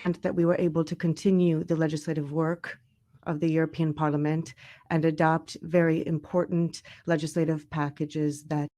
and that we were able to continue the legislative work of the European Parliament and adopt very important legislative packages that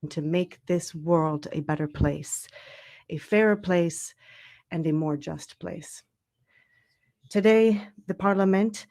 to make this world a better place, a fairer place, and a more just place. Today, the Parliament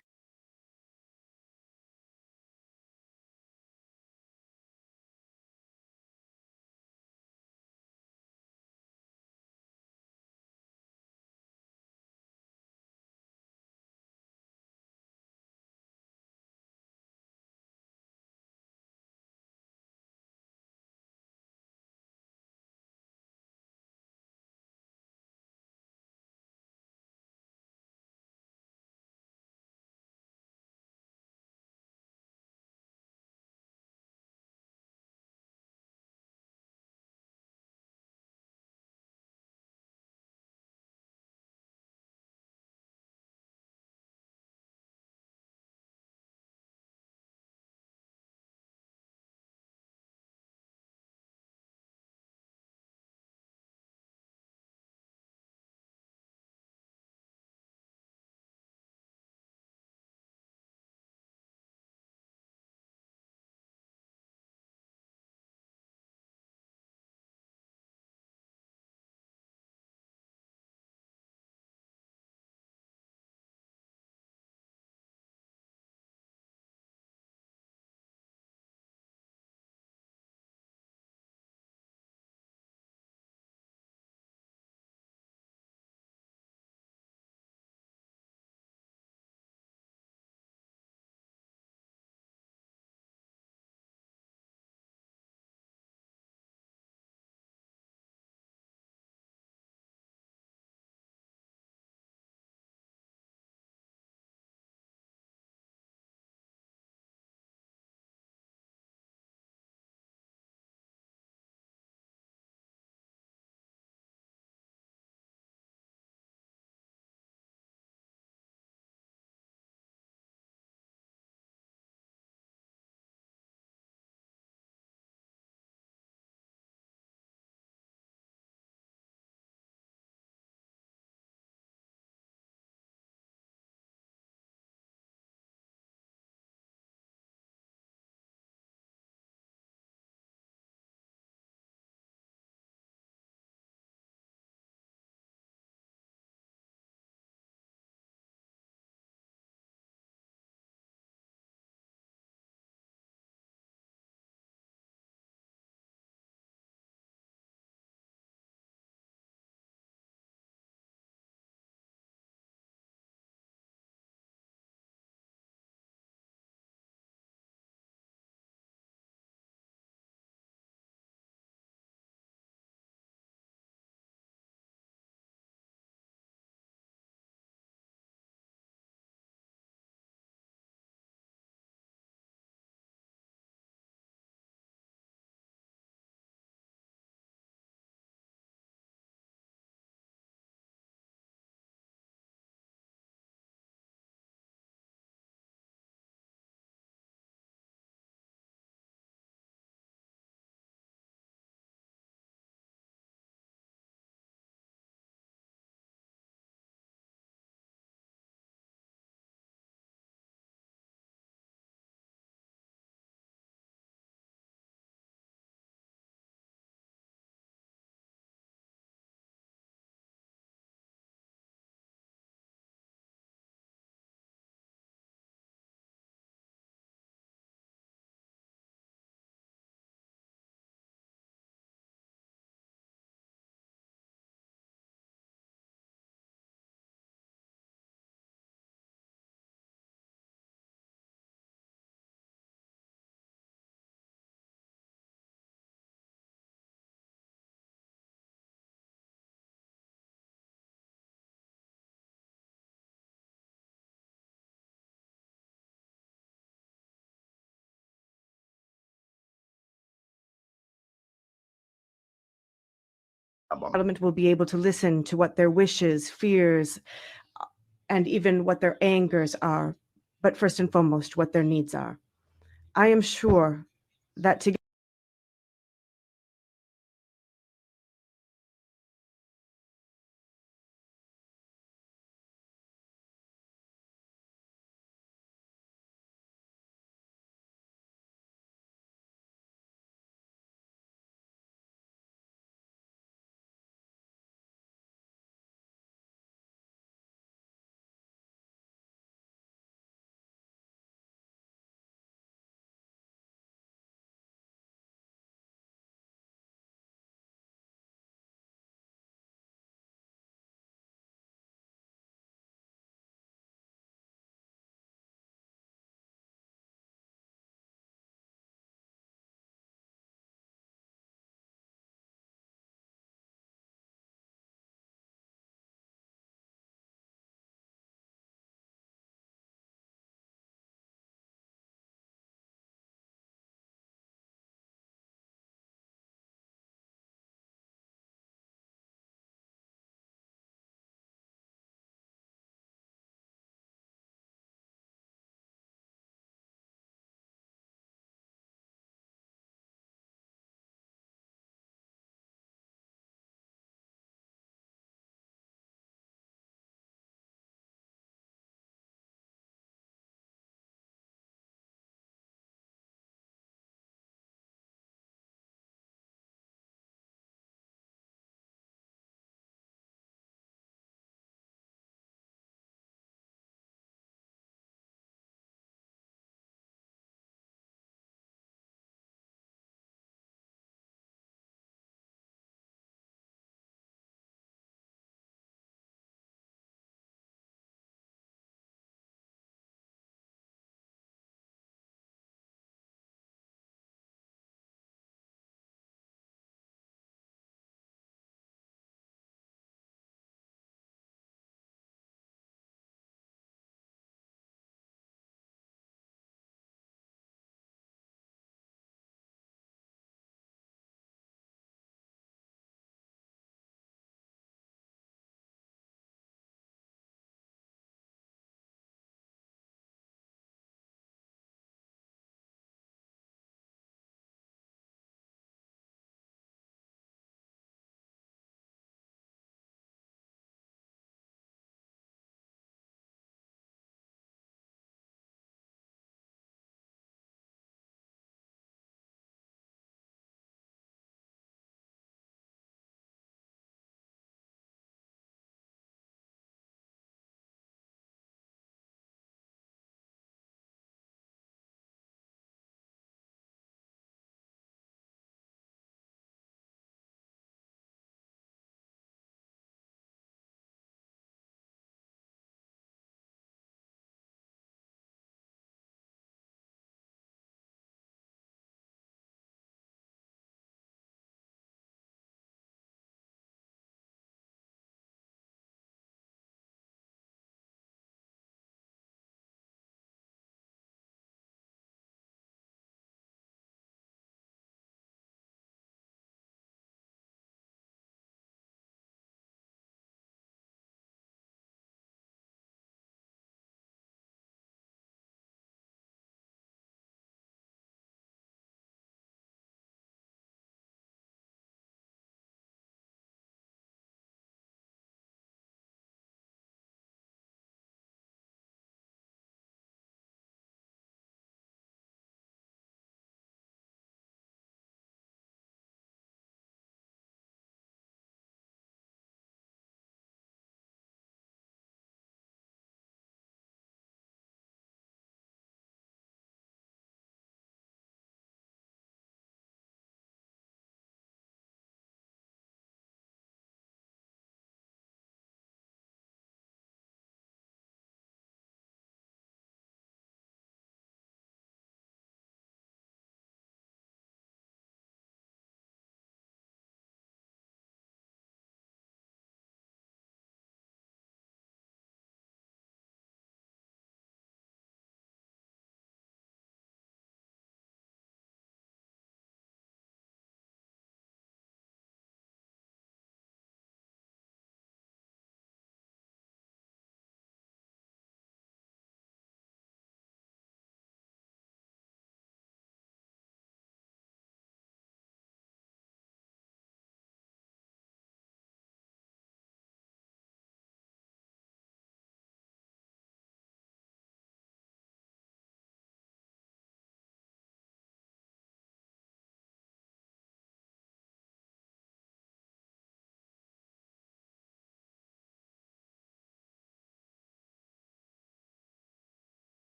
Parliament will be able to listen to what their wishes, fears, and even what their angers are, but first and foremost, what their needs are. I am sure that together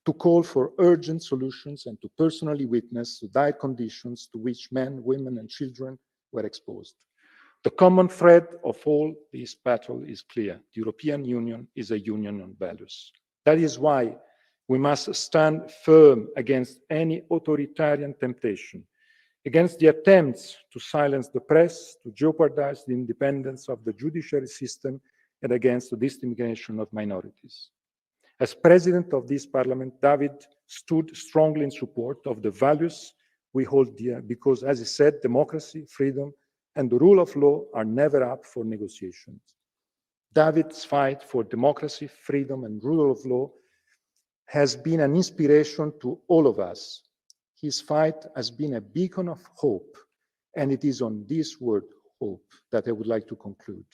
to call for urgent solutions and to personally witness the dire conditions to which men, women, and children were exposed. The common thread of all this battle is clear. The European Union is a union on values. That is why we must stand firm against any authoritarian temptation, against the attempts to silence the press, to jeopardize the independence of the judiciary system, and against the discrimination of minorities. As president of this parliament, David stood strongly in support of the values we hold dear because, as he said, democracy, freedom, and the rule of law are never up for negotiations. David's fight for democracy, freedom, and rule of law has been an inspiration to all of us. His fight has been a beacon of hope, and it is on this word, hope, that I would like to conclude.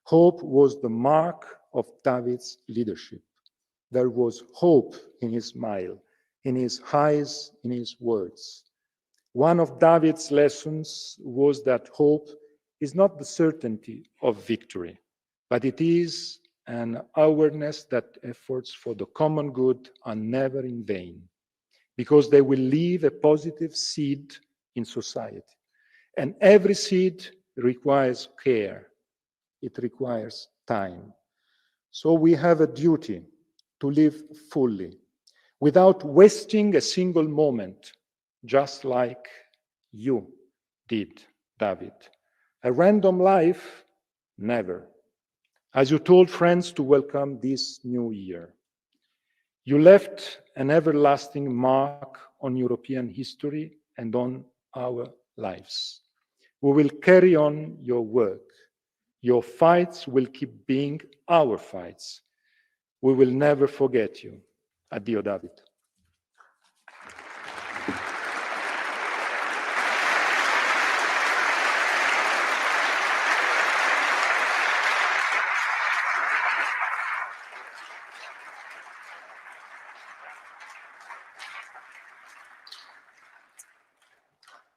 Hope was the mark of David's leadership. There was hope in his smile, in his eyes, in his words. One of David's lessons was that hope is not the certainty of victory, but it is an awareness that efforts for the common good are never in vain, because they will leave a positive seed in society. And every seed requires care. It requires time. So we have a duty to live fully, without wasting a single moment, just like you did, David. A random life? Never. As you told friends to welcome this new year, you left an everlasting mark on European history and on our lives. We will carry on your work. Your fights will keep being our fights. We will never forget you. Addio, David.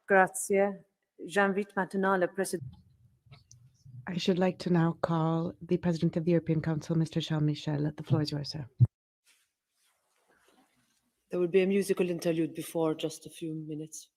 Grazie. J'invite maintenant le président. I should like to now call the President of the European Council, Mr. Charles Michel. The floor is yours, sir. There will be a musical interlude before just a few minutes.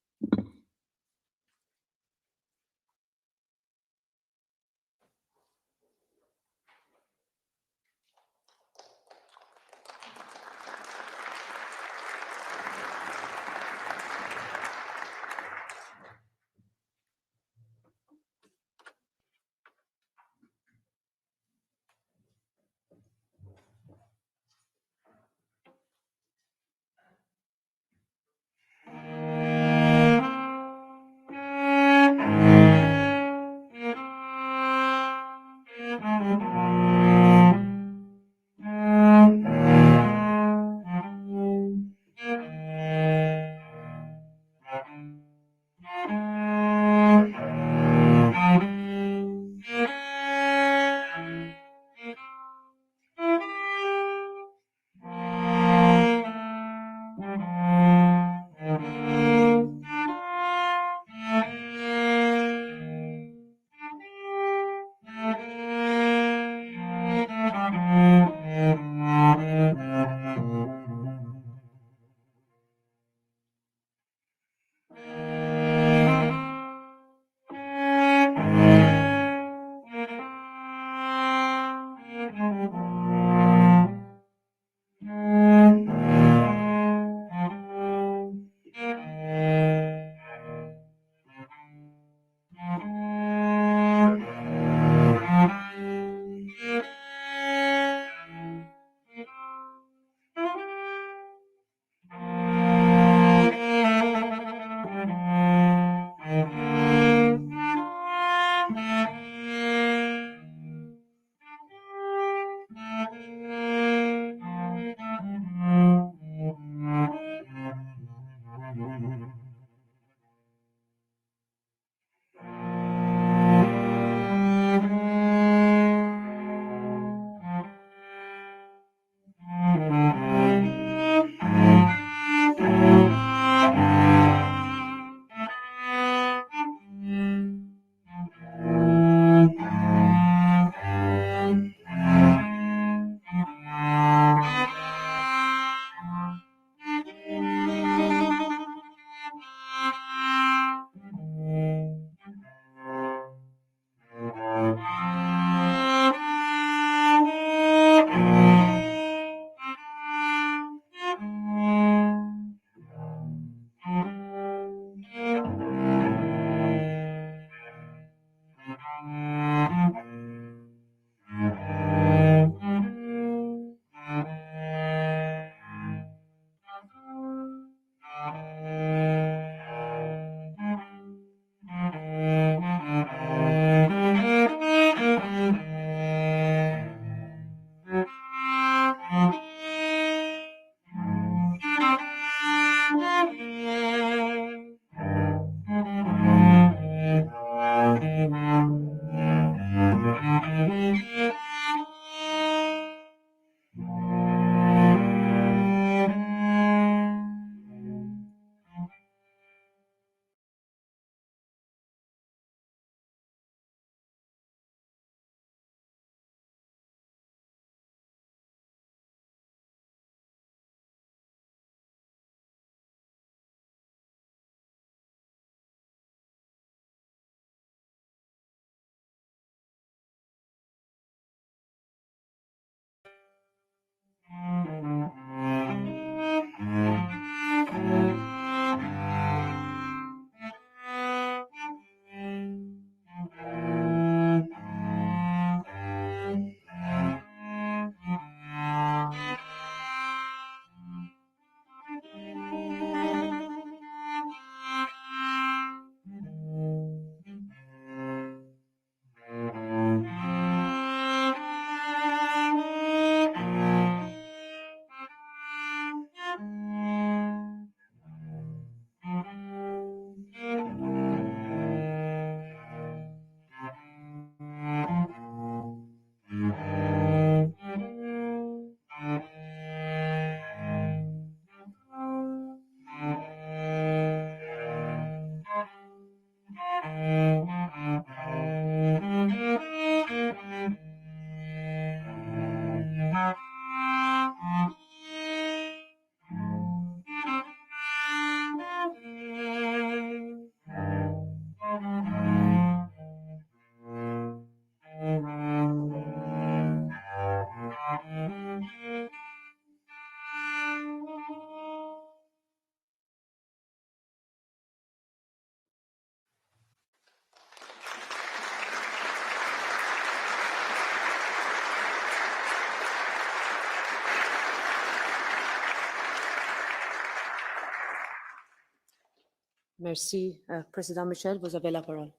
Merci. Président Michel, vous avez la parole.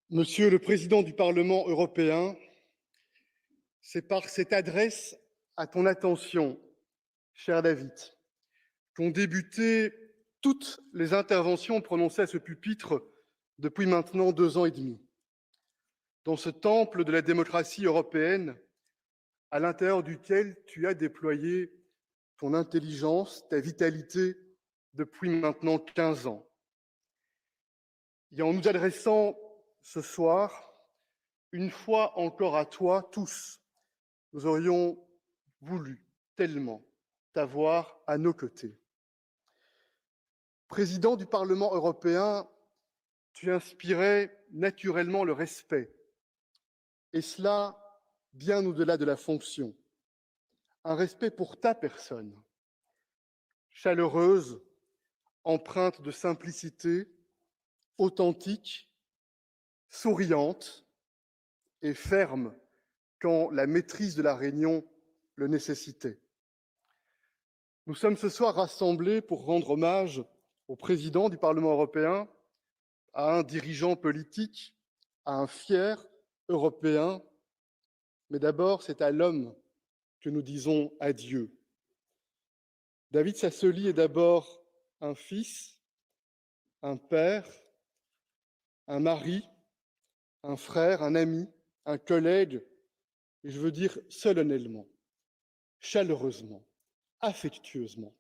Monsieur le Président du Parlement européen, c'est par cette adresse à ton attention, cher David, qu'ont débuté toutes les interventions prononcées à ce pupitre depuis maintenant 2 ans et demi. Dans ce temple de la démocratie européenne, à l'intérieur duquel tu as déployé ton intelligence, ta vitalité depuis maintenant 15 ans. Et en nous adressant ce soir, une fois encore à toi, tous, nous aurions voulu tellement t'avoir à nos côtés. Président du Parlement européen, tu inspirais naturellement le respect, et cela bien au-delà de la fonction. Un respect pour ta personne, chaleureuse, empreinte de simplicité, authentique, souriante et ferme quand la maîtrise de la réunion le nécessitait. Nous sommes ce soir rassemblés pour rendre hommage au président du Parlement européen, à un dirigeant politique, à un fier Européen, mais d'abord c'est à l'homme que nous disons adieu. David Sassoli est d'abord un fils, un père, un mari, un frère, un ami, un collègue, et je veux dire solennellement, chaleureusement, affectueusement,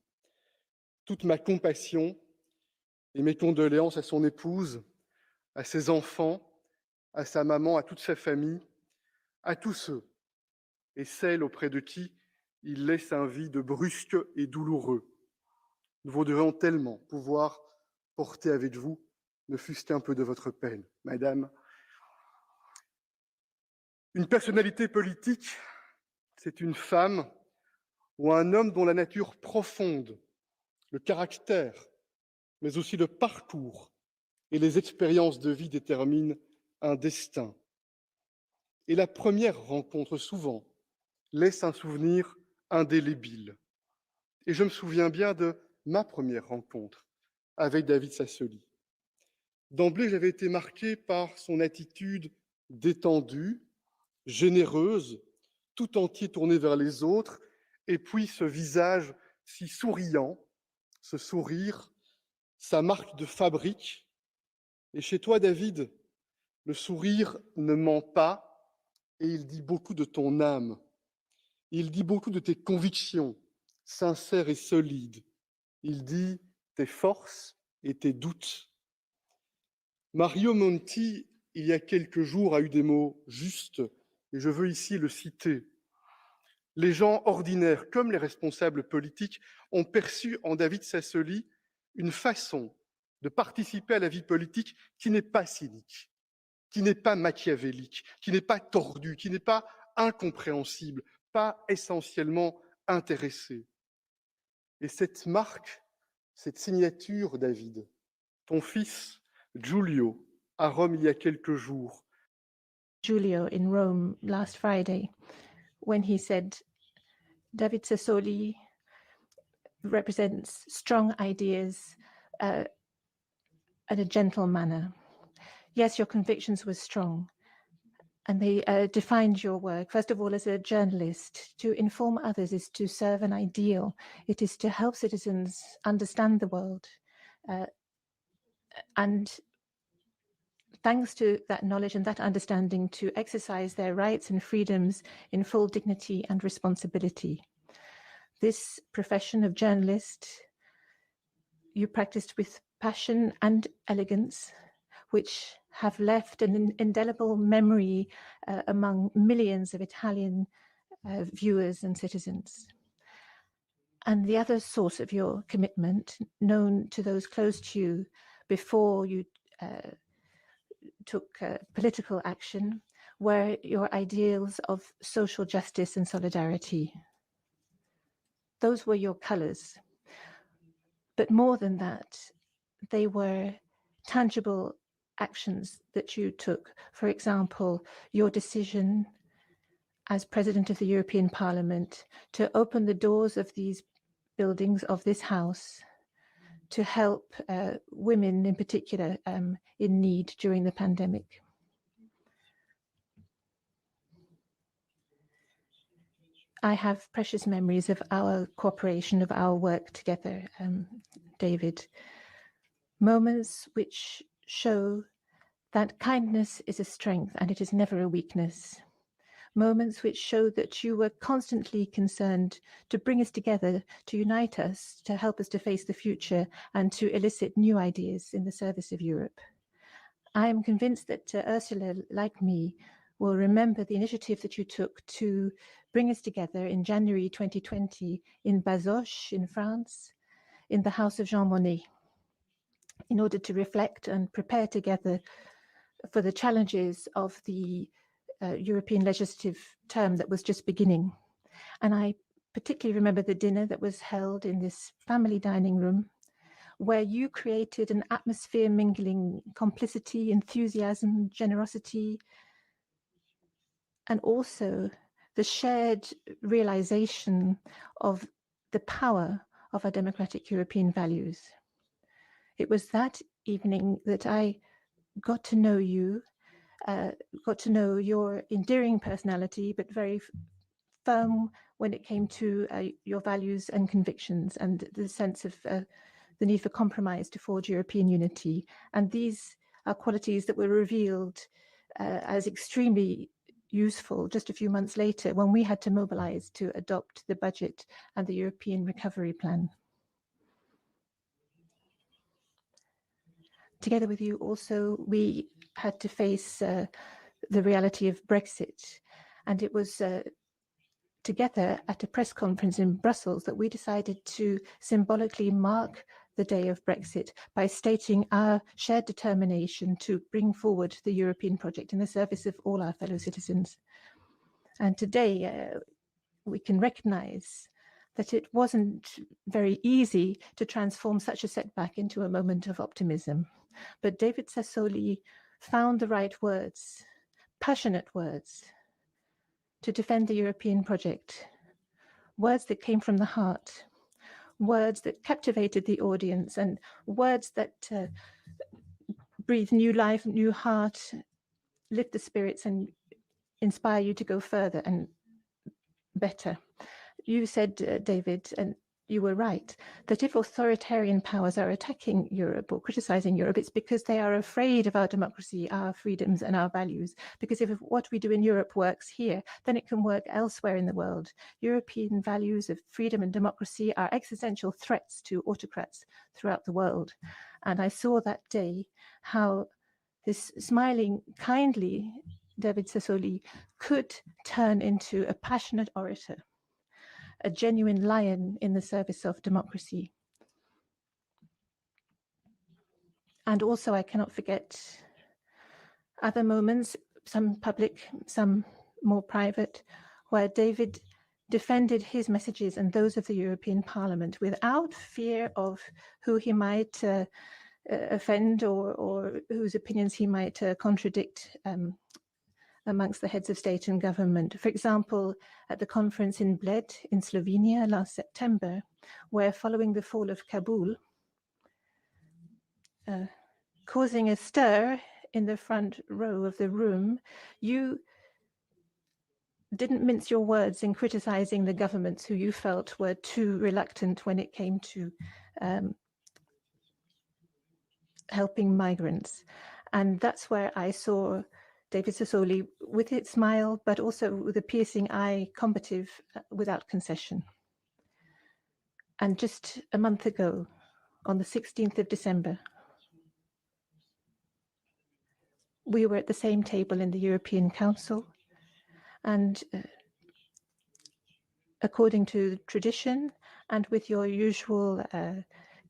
toute ma compassion et mes condoléances à son épouse, à ses enfants, à sa maman, à toute sa famille, à tous ceux et celles auprès de qui il laisse un vide brusque et douloureux. Nous voudrions tellement pouvoir porter avec vous, ne fût-ce qu'un peu de votre peine. Madame, une personnalité politique, c'est une femme ou un homme dont la nature profonde, le caractère, mais aussi le parcours et les expériences de vie déterminent un destin. Et la première rencontre, souvent, laisse un souvenir indélébile. Et je me souviens bien de ma première rencontre avec David Sassoli. D'emblée, j'avais été marqué par son attitude détendue, généreuse, tout entier tourné vers les autres, et puis ce visage si souriant, ce sourire, sa marque de fabrique. Et chez toi, David, le sourire ne ment pas et il dit beaucoup de ton âme. Il dit beaucoup de tes convictions, sincères et solides. Il dit tes forces et tes doutes. Mario Monti, il y a quelques jours, a eu des mots justes, et je veux ici le citer. Les gens ordinaires, comme les responsables politiques, ont perçu en David Sassoli une façon de participer à la vie politique qui n'est pas cynique, qui n'est pas machiavélique, qui n'est pas tordue, qui n'est pas incompréhensible, pas essentiellement intéressée. Et cette marque, cette signature, David, ton fils Giulio, à Rome il y a quelques jours. Giulio in Rome last Friday, when he said, David Sassoli represents strong ideas and a gentle manner. Yes, your convictions were strong, and they defined your work. First of all, as a journalist, to inform others is to serve an ideal. It is to help citizens understand the world. And thanks to that knowledge and that understanding, to exercise their rights and freedoms in full dignity and responsibility. This profession of journalist, you practiced with passion and elegance, which have left an indelible memory among millions of Italian viewers and citizens. And the other source of your commitment, known to those close to you before you took political action, were your ideals of social justice and solidarity. Those were your colors. But more than that, they were tangible actions that you took. For example, your decision as President of the European Parliament to open the doors of these buildings, of this house, to help women in particular in need during the pandemic. I have precious memories of our cooperation, of our work together, David. Moments which show that kindness is a strength and it is never a weakness. Moments which show that you were constantly concerned to bring us together, to unite us, to help us to face the future and to elicit new ideas in the service of Europe. I am convinced that Ursula, like me, will remember the initiative that you took to bring us together in January 2020 in Bazoches in France, in the house of Jean Monnet, in order to reflect and prepare together for the challenges of the European legislative term that was just beginning. And I particularly remember the dinner that was held in this family dining room, where you created an atmosphere mingling complicity, enthusiasm, generosity, and also the shared realization of the power of our democratic European values. It was that evening that I got to know you, got to know your endearing personality, but very firm when it came to your values and convictions and the sense of the need for compromise to forge European unity. And these are qualities that were revealed as extremely useful just a few months later when we had to mobilize to adopt the budget and the European Recovery Plan. Together with you also, we had to face the reality of Brexit. And it was together at a press conference in Brussels that we decided to symbolically mark the day of Brexit by stating our shared determination to bring forward the European project in the service of all our fellow citizens. And today we can recognize that it wasn't very easy to transform such a setback into a moment of optimism. But David Sassoli found the right words, passionate words, to defend the European project, words that came from the heart, words that captivated the audience, and words that breathe new life, new heart, lift the spirits and inspire you to go further and better. You said, David, and you were right, that if authoritarian powers are attacking Europe or criticizing Europe, it's because they are afraid of our democracy, our freedoms, and our values. Because if what we do in Europe works here, then it can work elsewhere in the world. European values of freedom and democracy are existential threats to autocrats throughout the world. And I saw that day how this smiling, kindly David Sassoli could turn into a passionate orator, a genuine lion in the service of democracy. And also, I cannot forget other moments, some public, some more private, where David defended his messages and those of the European Parliament without fear of who he might offend or whose opinions he might contradict amongst the heads of state and government. For example, at the conference in Bled in Slovenia last September, where following the fall of Kabul, causing a stir in the front row of the room, you didn't mince your words in criticizing the governments who you felt were too reluctant when it came to helping migrants. And that's where I saw David Sassoli with its smile, but also with a piercing eye, combative, without concession. And just a month ago, on the 16th of December, we were at the same table in the European Council, and according to tradition and with your usual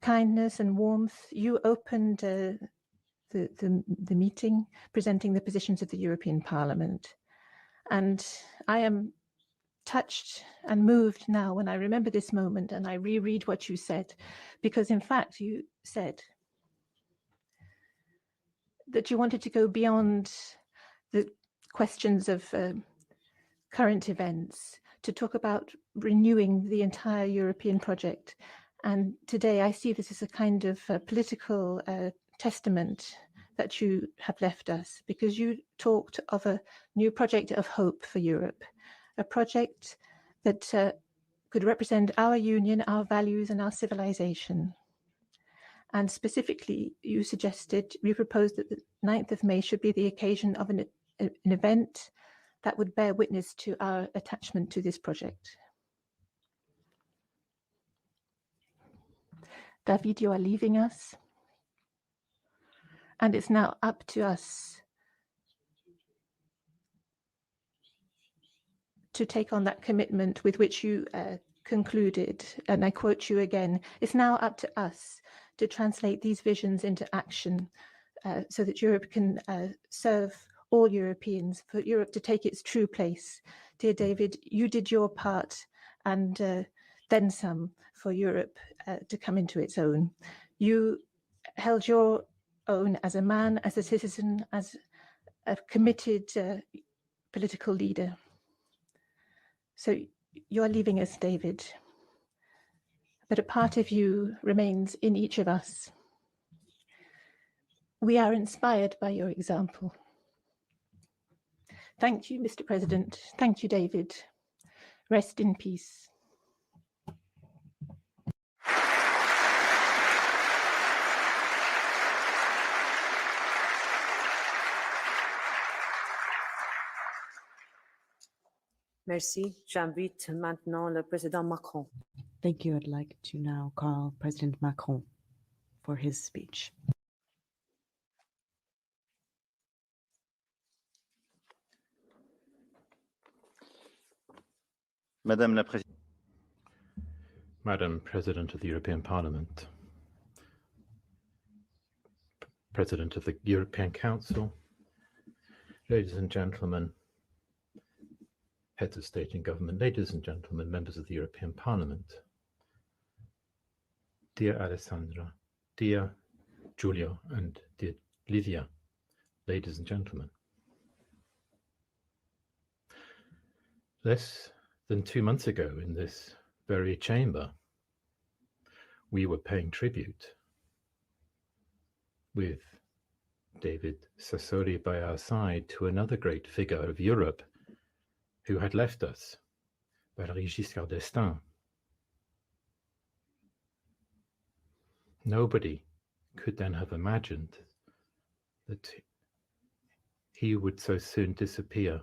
kindness and warmth, you opened the meeting, presenting the positions of the European Parliament. And I am touched and moved now when I remember this moment and I reread what you said, because in fact you said that you wanted to go beyond the questions of current events to talk about renewing the entire European project. And today I see this as a kind of political testament that you have left us, because you talked of a new project of hope for Europe, a project that could represent our union, our values, and our civilization. And specifically, you proposed that the 9th of May should be the occasion of an event that would bear witness to our attachment to this project. David, you are leaving us. And it's now up to us to take on that commitment with which you concluded. And I quote you again, it's now up to us to translate these visions into action so that Europe can serve all Europeans, for Europe to take its true place. Dear David, you did your part and then some for Europe to come into its own. You held your own as a man, as a citizen, as a committed political leader. So you're leaving us, David, but a part of you remains in each of us. We are inspired by your example. Thank you, Mr. President. Thank you, David. Rest in peace. Merci. J'invite maintenant le président Macron. Thank you. I'd like to now call President Macron for his speech. Madame la Présidente. Madam President of the European Parliament, President of the European Council, ladies and gentlemen, heads of state and government, ladies and gentlemen, members of the European Parliament, dear Alessandra, dear Giulio, and dear Livia, ladies and gentlemen. Less than 2 months ago in this very chamber, we were paying tribute with David Sassoli by our side to another great figure of Europe who had left us, Valéry Giscard d'Estaing. Nobody could then have imagined that he would so soon disappear.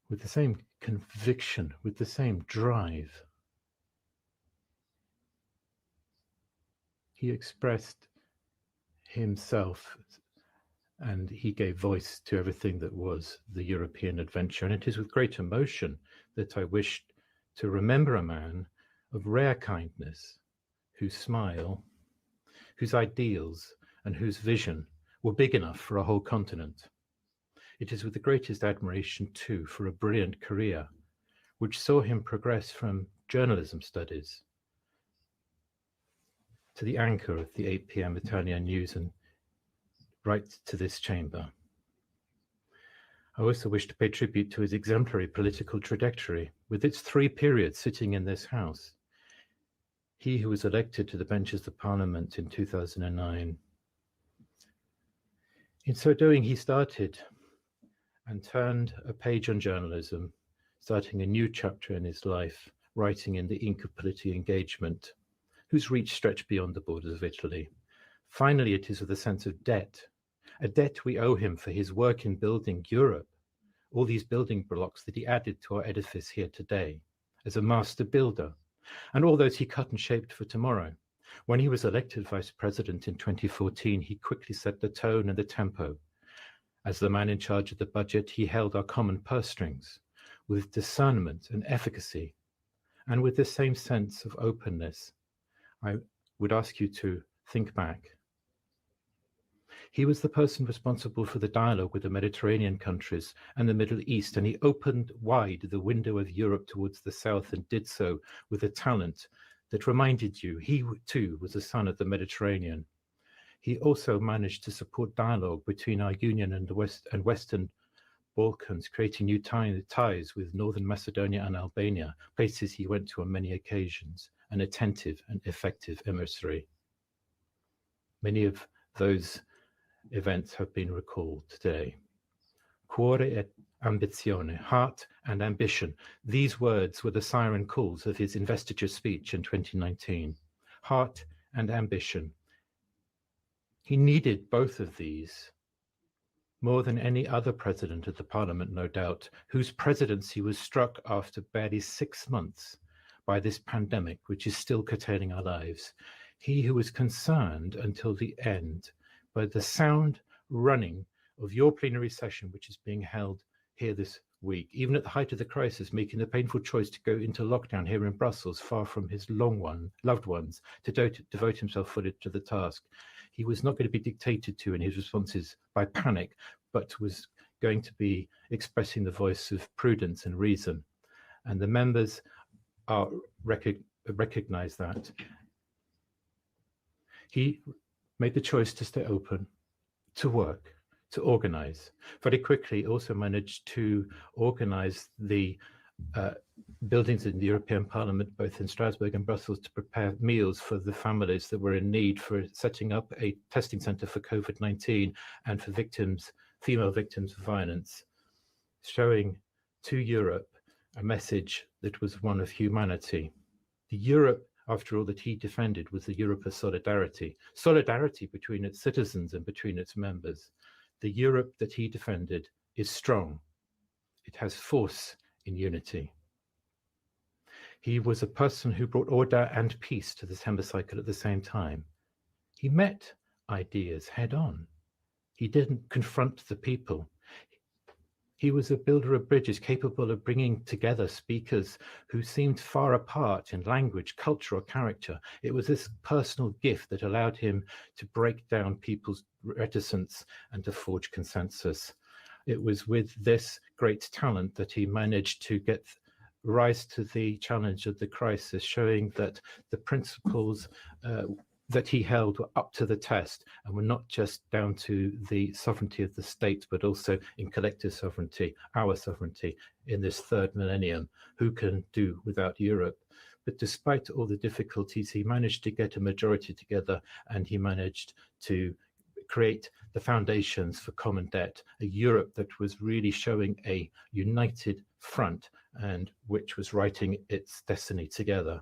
With the same conviction, with the same drive, he expressed himself and he gave voice to everything that was the European adventure. And it is with great emotion that I wished to remember a man of rare kindness, whose smile, whose ideals, and whose vision were big enough for a whole continent. It is with the greatest admiration, too, for a brilliant career, which saw him progress from journalism studies to the anchor of the 8 p.m. Italian news and right to this chamber. I also wish to pay tribute to his exemplary political trajectory, with its 3 periods sitting in this house. He who was elected to the benches of Parliament in 2009. In so doing, he started and turned a page on journalism, starting a new chapter in his life, writing in the ink of political engagement, whose reach stretched beyond the borders of Italy. Finally, it is with a sense of debt, a debt we owe him for his work in building Europe, all these building blocks that he added to our edifice here today, as a master builder, and all those he cut and shaped for tomorrow. When he was elected vice president in 2014, he quickly set the tone and the tempo. As the man in charge of the budget, he held our common purse strings with discernment and efficacy, and with the same sense of openness. I would ask you to think back. He was the person responsible for the dialogue with the Mediterranean countries and the Middle East, and he opened wide the window of Europe towards the south and did so with a talent that reminded you he too was a son of the Mediterranean. He also managed to support dialogue between our Union and the Western Balkans, creating new ties with Northern Macedonia and Albania, places he went to on many occasions, an attentive and effective emissary. Many of those events have been recalled today. Cuore et ambizione, heart and ambition. These words were the siren calls of his investiture speech in 2019. Heart and ambition. He needed both of these more than any other president of the parliament, no doubt, whose presidency was struck after barely 6 months by this pandemic, which is still curtailing our lives. He who was concerned until the end by the sound running of your plenary session, which is being held here this week, even at the height of the crisis, making the painful choice to go into lockdown here in Brussels, far from his loved ones, to devote himself fully to the task. He was not going to be dictated to in his responses by panic, but was going to be expressing the voice of prudence and reason. And the members recognize that. He made the choice to stay open, to work, to organize. Very quickly also managed to organize the buildings in the European Parliament, both in Strasbourg and Brussels, to prepare meals for the families that were in need, for setting up a testing center for COVID-19 and for victims, female victims of violence, showing to Europe a message that was one of humanity. The Europe, after all, that he defended was the Europe of solidarity, solidarity between its citizens and between its members. The Europe that he defended is strong. It has force in unity. He was a person who brought order and peace to this hemicycle at the same time. He met ideas head on. He didn't confront the people. He was a builder of bridges, capable of bringing together speakers who seemed far apart in language, culture, or character. It was this personal gift that allowed him to break down people's reticence and to forge consensus. It was with this great talent that he managed to rise to the challenge of the crisis, showing that the principles that he held were up to the test and were not just down to the sovereignty of the state, but also in collective sovereignty, our sovereignty in this third millennium. Who can do without Europe? But despite all the difficulties, he managed to get a majority together, and he managed to create the foundations for common debt, a Europe that was really showing a united front and which was writing its destiny together.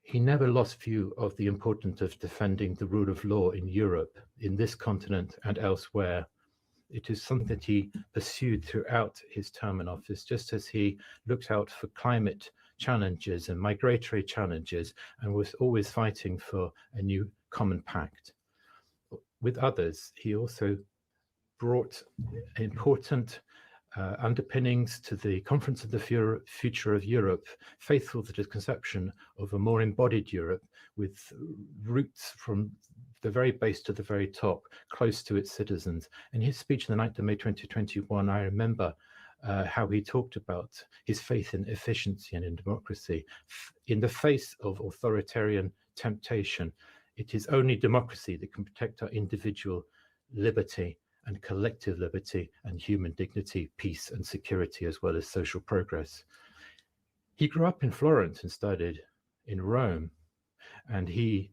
He never lost view of the importance of defending the rule of law in Europe, in this continent and elsewhere. It is something that he pursued throughout his term in office, just as he looked out for climate challenges and migratory challenges and was always fighting for a new common pact. With others, he also brought important underpinnings to the Conference of the Future of Europe, faithful to the conception of a more embodied Europe with roots from the very base to the very top, close to its citizens. In his speech on the 9th of May 2021, I remember how he talked about his faith in efficiency and in democracy. In the face of authoritarian temptation, it is only democracy that can protect our individual liberty and collective liberty and human dignity, peace and security, as well as social progress. He grew up in Florence and studied in Rome, and he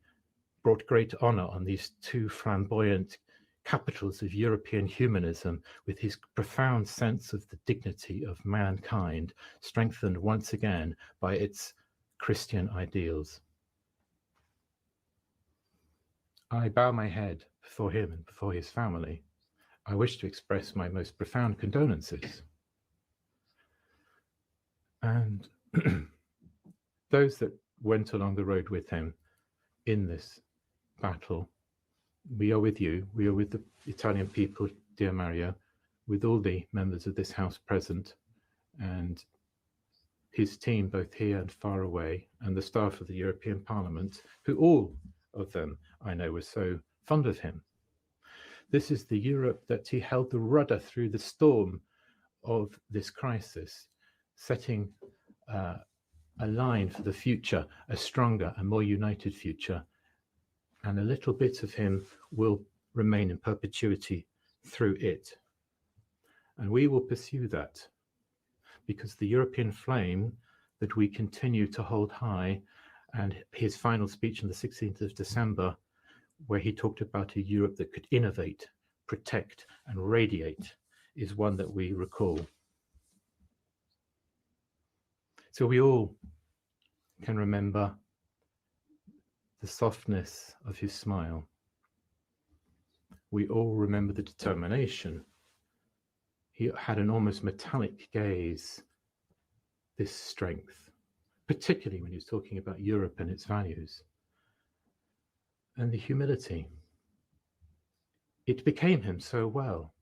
brought great honor on these two flamboyant capitals of European humanism, with his profound sense of the dignity of mankind, strengthened once again by its Christian ideals. I bow my head before him and before his family. I wish to express my most profound condolences. And those that went along the road with him in this battle, we are with you. We are with the Italian people, dear Mario, with all the members of this House present, and his team, both here and far away, and the staff of the European Parliament, who all of them, I know, were so fond of him. This is the Europe that he held the rudder through the storm of this crisis, setting a line for the future, a stronger and more united future. And a little bit of him will remain in perpetuity through it. And we will pursue that, because the European flame that we continue to hold high, and his final speech on the 16th of December, where he talked about a Europe that could innovate, protect, and radiate, is one that we recall. So we all can remember the softness of his smile. We all remember the determination. He had an almost metallic gaze, this strength, particularly when he was talking about Europe and its values. And the humility. It became him so well,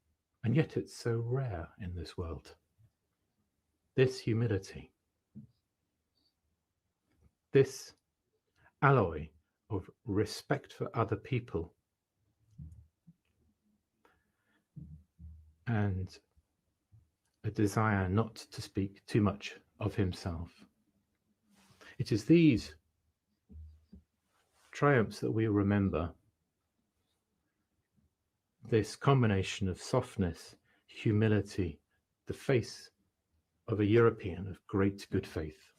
and yet it's so rare in this world. This humility, this alloy of respect for other people and a desire not to speak too much of himself. It is these triumphs that we remember, this combination of softness, humility, the face of a European of great good faith.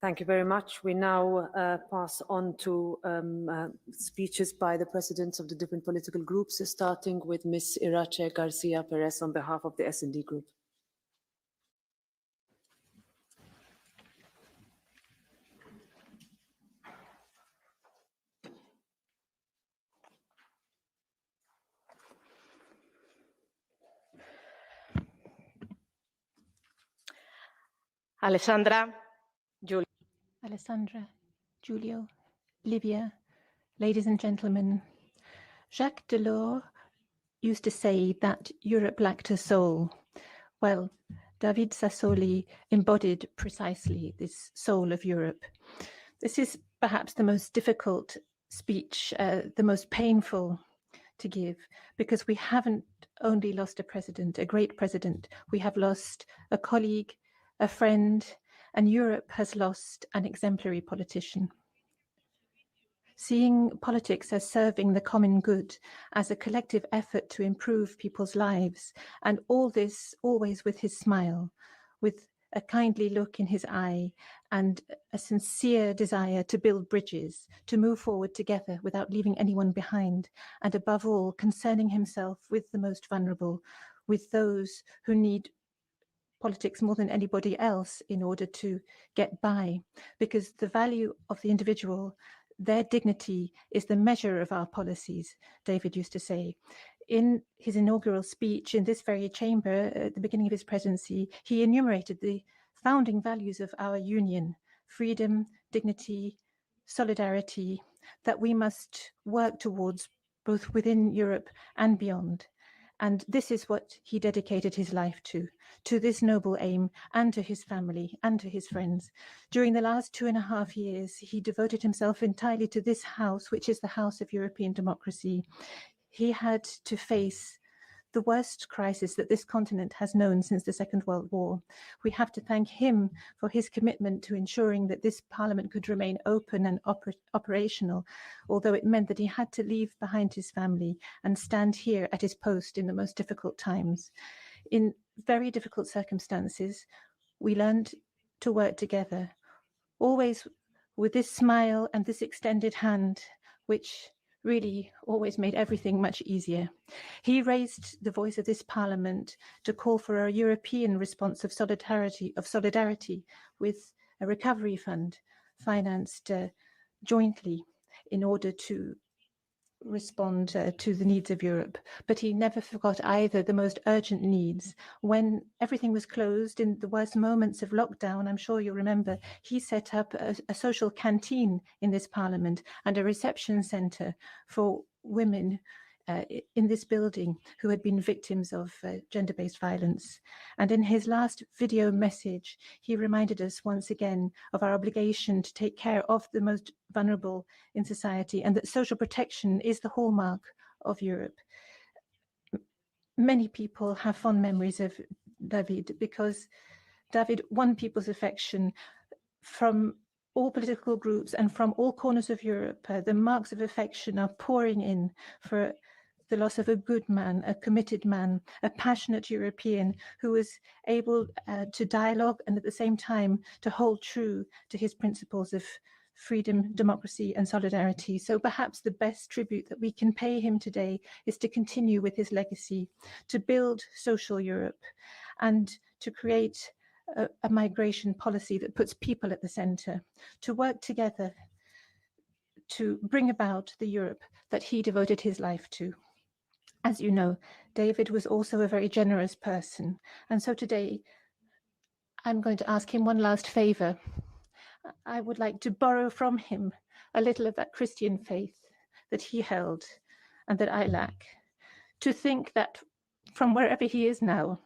Thank you very much. We now pass on to speeches by the presidents of the different political groups, starting with Ms. Irache Garcia Perez on behalf of the S&D Group. Alessandra, Giulia. Alessandra, Giulio, Livia, ladies and gentlemen, Jacques Delors used to say that Europe lacked a soul. Well, David Sassoli embodied precisely this soul of Europe. This is perhaps the most difficult speech, the most painful to give, because we haven't only lost a president, a great president, we have lost a colleague, a friend, and Europe has lost an exemplary politician. Seeing politics as serving the common good, as a collective effort to improve people's lives, and all this always with his smile, with a kindly look in his eye, and a sincere desire to build bridges, to move forward together without leaving anyone behind, and above all, concerning himself with the most vulnerable, with those who need politics more than anybody else in order to get by, because the value of the individual, their dignity, is the measure of our policies, David used to say. In his inaugural speech in this very chamber at the beginning of his presidency, he enumerated the founding values of our union: freedom, dignity, solidarity, that we must work towards both within Europe and beyond. And this is what he dedicated his life to this noble aim, and to his family and to his friends. During the last 2.5 years, he devoted himself entirely to this house, which is the house of European democracy. He had to face the worst crisis that this continent has known since the Second World War. We have to thank him for his commitment to ensuring that this parliament could remain open and operational, although it meant that he had to leave behind his family and stand here at his post in the most difficult times. In very difficult circumstances, we learned to work together, always with this smile and this extended hand, which really always made everything much easier. He raised the voice of this parliament to call for a European response of solidarity with a recovery fund financed jointly in order to respond to the needs of Europe. But he never forgot either the most urgent needs. When everything was closed in the worst moments of lockdown, I'm sure you remember, he set up a social canteen in this parliament and a reception centre for women in this building who had been victims of gender-based violence. And in his last video message, he reminded us once again of our obligation to take care of the most vulnerable in society, and that social protection is the hallmark of Europe. Many people have fond memories of David because David won people's affection from all political groups and from all corners of Europe. The marks of affection are pouring in for the loss of a good man, a committed man, a passionate European who was able to dialogue and at the same time to hold true to his principles of freedom, democracy, and solidarity. So perhaps the best tribute that we can pay him today is to continue with his legacy, to build social Europe, and to create a migration policy that puts people at the center, to work together to bring about the Europe that he devoted his life to. As you know, David was also a very generous person. And so today, I'm going to ask him one last favor. I would like to borrow from him a little of that Christian faith that he held and that I lack, to think that from wherever he is now,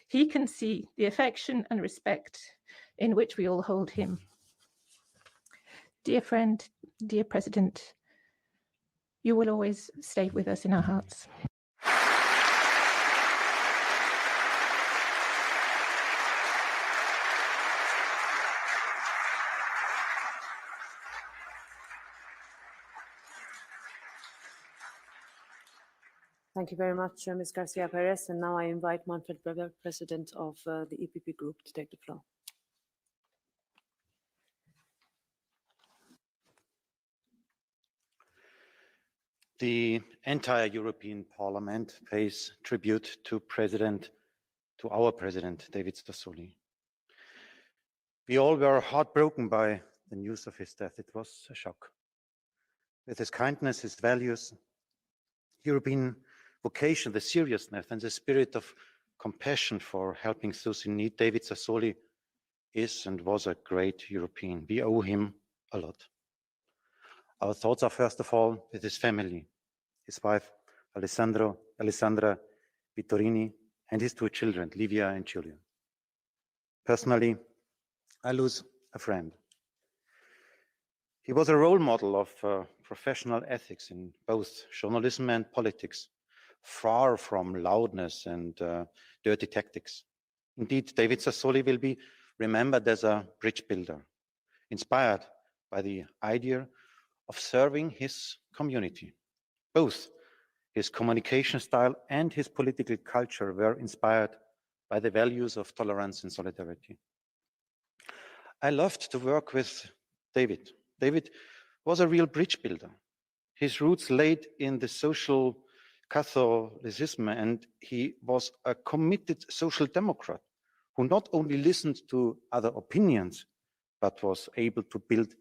he can see the affection and respect in which we all hold him. Dear friend, dear President, you will always stay with us in our hearts. Thank you very much, Ms. Garcia Perez. And now I invite Manfred Weber, President of the EPP Group, to take the floor. The entire European Parliament pays tribute to our President, David Sassoli. We all were heartbroken by the news of his death. It was a shock. With his kindness, his values, European vocation, the seriousness and the spirit of compassion for helping those in need, David Sassoli is and was a great European. We owe him a lot. Our thoughts are first of all with his family, his wife, Alessandra Vittorini, and his two children, Livia and Giulia. Personally, I lose a friend. He was a role model of professional ethics in both journalism and politics, far from loudness and dirty tactics. Indeed, David Sassoli will be remembered as a bridge builder, inspired by the idea of serving his community. Both his communication style and his political culture were inspired by the values of tolerance and solidarity. I loved to work with David. David was a real bridge builder. His roots laid in the social Catholicism, and he was a committed social democrat who not only listened to other opinions, but was able to build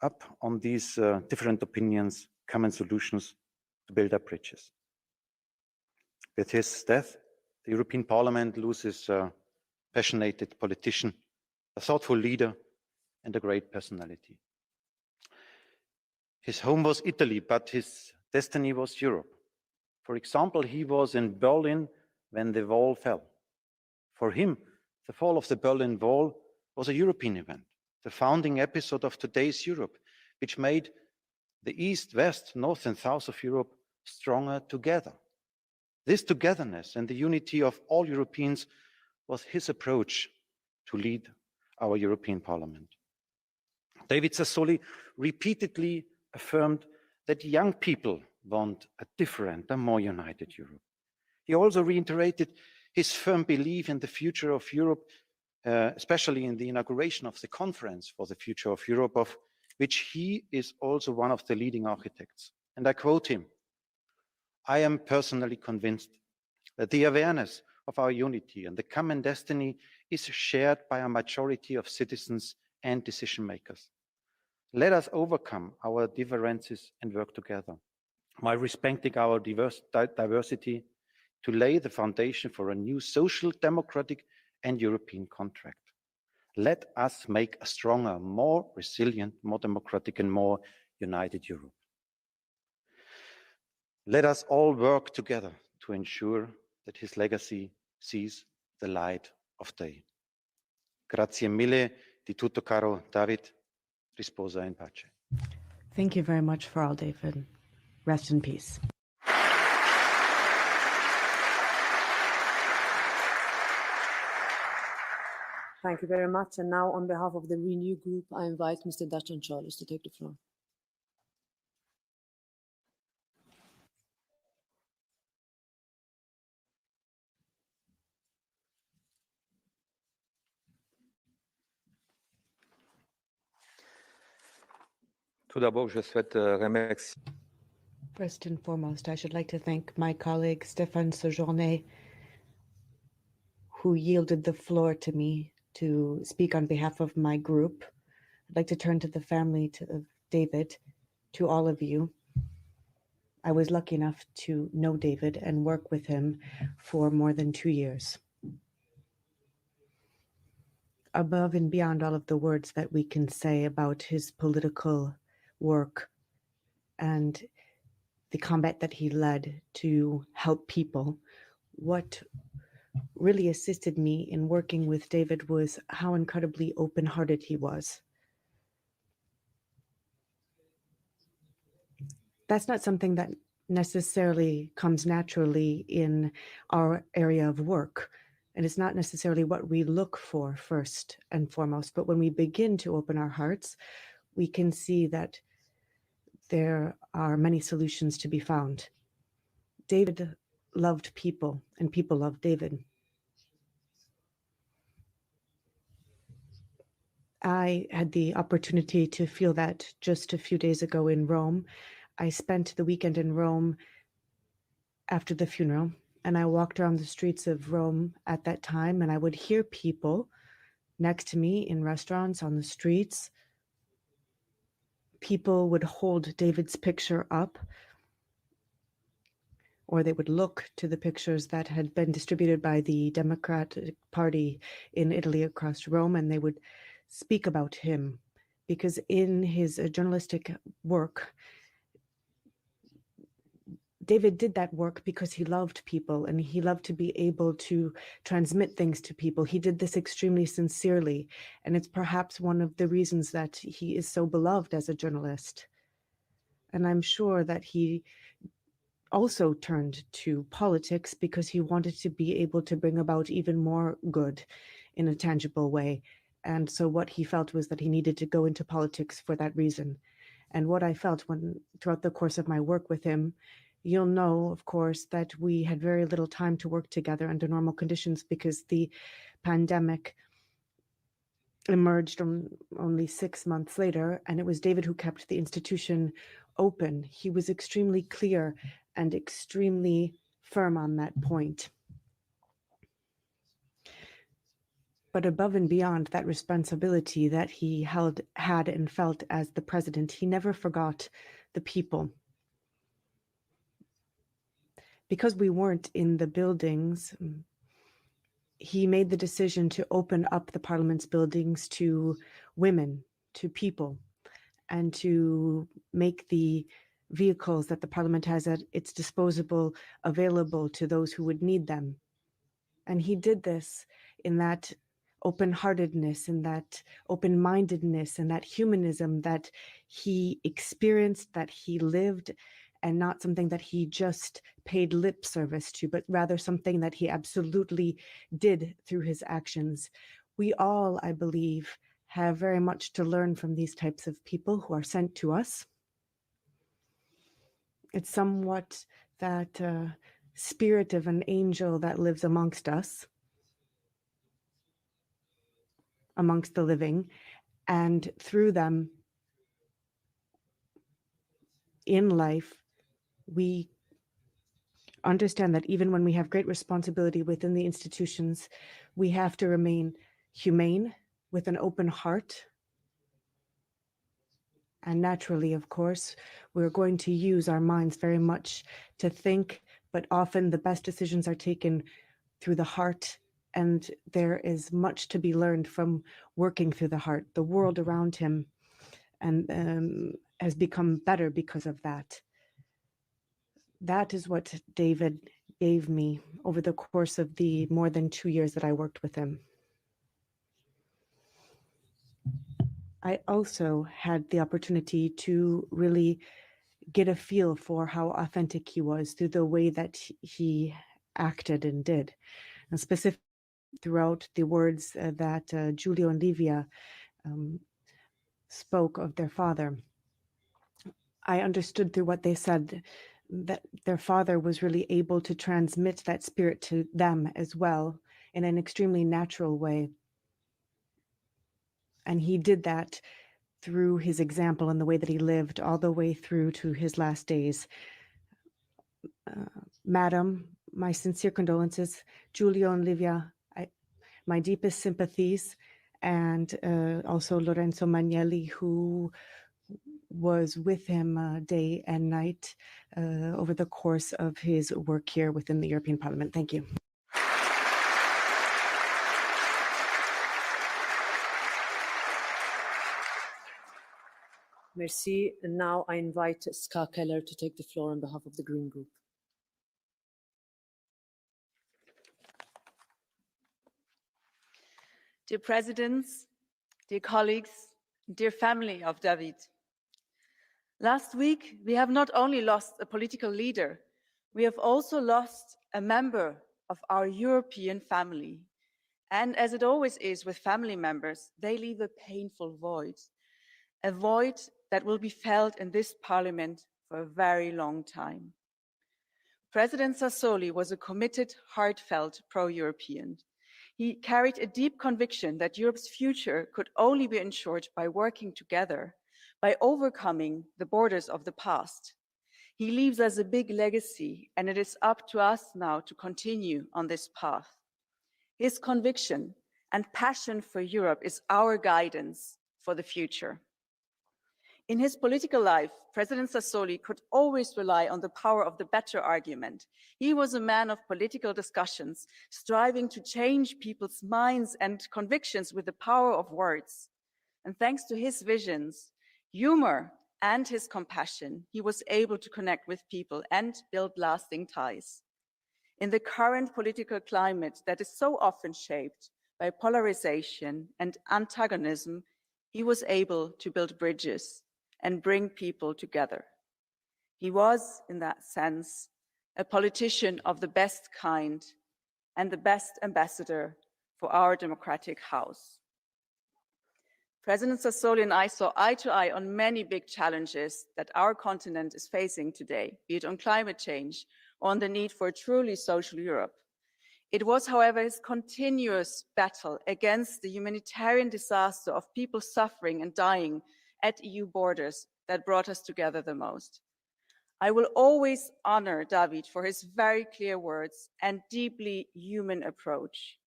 up on these different opinions, common solutions to build up bridges. With his death, the European Parliament loses a passionate politician, a thoughtful leader, and a great personality. His home was Italy, but his destiny was Europe. For example, he was in Berlin when the wall fell. For him, the fall of the Berlin Wall was a European event, the founding episode of today's Europe, which made the East, West, North, and South of Europe stronger together. This togetherness and the unity of all Europeans was his approach to lead our European Parliament. David Sassoli repeatedly affirmed that young people want a different, a more united Europe. He also reiterated his firm belief in the future of Europe, especially in the inauguration of the Conference for the Future of Europe, of which he is also one of the leading architects. And I quote him, "I am personally convinced that the awareness of our unity and the common destiny is shared by a majority of citizens and decision makers. Let us overcome our differences and work together, while respecting our diversity, to lay the foundation for a new social, democratic, and European contract. Let us make a stronger, more resilient, more democratic, and more united Europe. Let us all work together to ensure that his legacy sees the light of day. Grazie mille di tutto, caro David. Risposa in pace." Thank you very much for all, David. Rest in peace. Thank you very much. And now, on behalf of the Renew Group, I invite Mr. Dacian Cioloș to take the floor. Tout d'abord, je souhaite remercier First and foremost, I should like to thank my colleague Stéphane Séjourné, who yielded the floor to me to speak on behalf of my group. I'd like to turn to the family of David, to all of you. I was lucky enough to know David and work with him for more than 2 years. Above and beyond all of the words that we can say about his political work and the combat that he led to help people, what really assisted me in working with David was how incredibly open-hearted he was. That's not something that necessarily comes naturally in our area of work, and it's not necessarily what we look for first and foremost. But when we begin to open our hearts, we can see that there are many solutions to be found. David loved people, and people loved David. I had the opportunity to feel that just a few days ago in Rome. I spent the weekend in Rome after the funeral, and I walked around the streets of Rome at that time, and I would hear people next to me in restaurants, on the streets. People would hold David's picture up or they would look to the pictures that had been distributed by the Democratic Party in Italy across Rome, and they would speak about him. Because in his journalistic work, David did that work because he loved people and he loved to be able to transmit things to people. He did this extremely sincerely, and it's perhaps one of the reasons that he is so beloved as a journalist. And I'm sure that he also turned to politics because he wanted to be able to bring about even more good in a tangible way. And so what he felt was that he needed to go into politics for that reason. And what I felt when throughout the course of my work with him, you'll know, of course, that we had very little time to work together under normal conditions because the pandemic emerged only 6 months later, and it was David who kept the institution open. He was extremely clear and extremely firm on that point. But above and beyond that responsibility that he had and felt as the president, he never forgot the people. Because we weren't in the buildings, he made the decision to open up the parliament's buildings to women, to people, and to make the vehicles that the parliament has at its disposal available to those who would need them. And he did this in that open-heartedness, in that open-mindedness, and that humanism that he experienced, that he lived, and not something that he just paid lip service to, but rather something that he absolutely did through his actions. We all, I believe, have very much to learn from these types of people who are sent to us. It's somewhat that spirit of an angel that lives amongst us, amongst the living, and through them in life, we understand that even when we have great responsibility within the institutions, we have to remain humane with an open heart. And naturally, of course, we're going to use our minds very much to think, but often the best decisions are taken through the heart, and there is much to be learned from working through the heart. The world around him and has become better because of that. That is what David gave me over the course of the more than 2 years that I worked with him. I also had the opportunity to really get a feel for how authentic he was through the way that he acted and did. And specifically throughout the words that Giulio and Livia spoke of their father. I understood through what they said that their father was really able to transmit that spirit to them as well in an extremely natural way. And he did that through his example and the way that he lived all the way through to his last days. Madam, my sincere condolences. Giulio and Livia, my deepest sympathies, and also Lorenzo Magnelli, who was with him day and night over the course of his work here within the European Parliament. Thank you. Merci. And now I invite Ska Keller to take the floor on behalf of the Green Group. Dear presidents, dear colleagues, dear family of David. Last week, we have not only lost a political leader, we have also lost a member of our European family. And as it always is with family members, they leave a painful void, a void that will be felt in this parliament for a very long time. President Sassoli was a committed, heartfelt pro-European. He carried a deep conviction that Europe's future could only be ensured by working together, by overcoming the borders of the past. He leaves us a big legacy, and it is up to us now to continue on this path. His conviction and passion for Europe is our guidance for the future. In his political life, President Sassoli could always rely on the power of the better argument. He was a man of political discussions, striving to change people's minds and convictions with the power of words. And thanks to his visions, humor, and his compassion, he was able to connect with people and build lasting ties. In the current political climate that is so often shaped by polarization and antagonism, he was able to build bridges and bring people together. He was, in that sense, a politician of the best kind and the best ambassador for our democratic house. President Sassoli and I saw eye to eye on many big challenges that our continent is facing today, be it on climate change or on the need for a truly social Europe. It was, however, his continuous battle against the humanitarian disaster of people suffering and dying at EU borders that brought us together the most. I will always honor David for his very clear words and deeply human approach.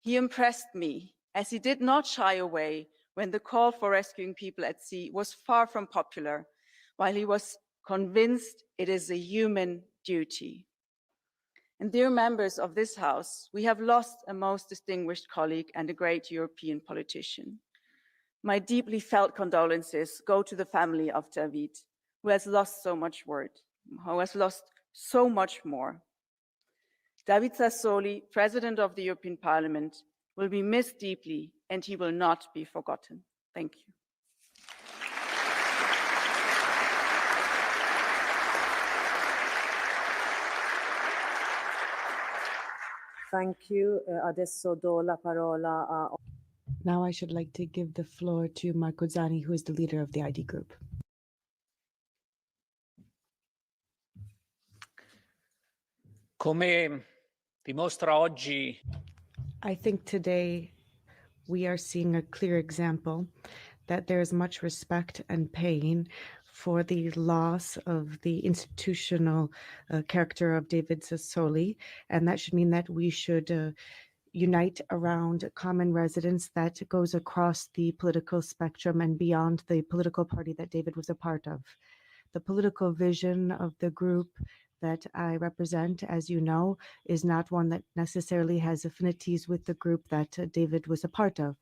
He impressed me as he did not shy away when the call for rescuing people at sea was far from popular, while he was convinced it is a human duty. And dear members of this House, we have lost a most distinguished colleague and a great European politician. My deeply felt condolences go to the family of David, who has lost so much who has lost so much more. David Sassoli, President of the European Parliament, will be missed deeply and he will not be forgotten. Thank you. Thank you. Adesso do la parola a... Now I should like to give the floor to Marco Zani, who is the leader of the ID group. Come dimostra oggi, I think today we are seeing a clear example that there is much respect and pain for the loss of the institutional character of David Sassoli, and that should mean that we should unite around common residence that goes across the political spectrum and beyond the political party that David was a part of. The political vision of the group that I represent, as you know, is not one that necessarily has affinities with the group that David was a part of.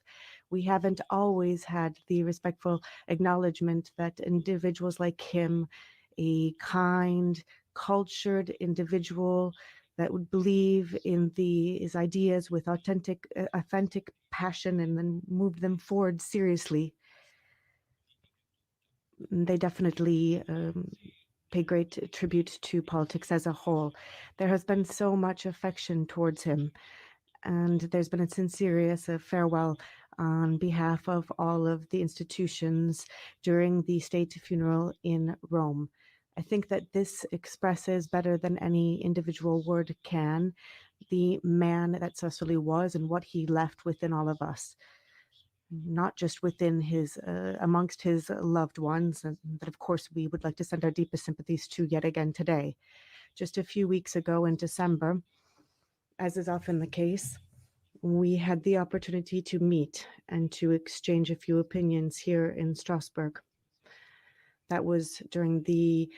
We haven't always had the respectful acknowledgement that individuals like him, a kind, cultured individual that would believe in his ideas with authentic passion and then move them forward seriously. They definitely pay great tribute to politics as a whole. There has been so much affection towards him, and there's been a sincere farewell on behalf of all of the institutions during the state funeral in Rome. I think that this expresses better than any individual word can the man that Sassoli was and what he left within all of us, not just within his, amongst his loved ones, and that of course we would like to send our deepest sympathies to yet again today. Just a few weeks ago in December, as is often the case, we had the opportunity to meet and to exchange a few opinions here in Strasbourg. That was during the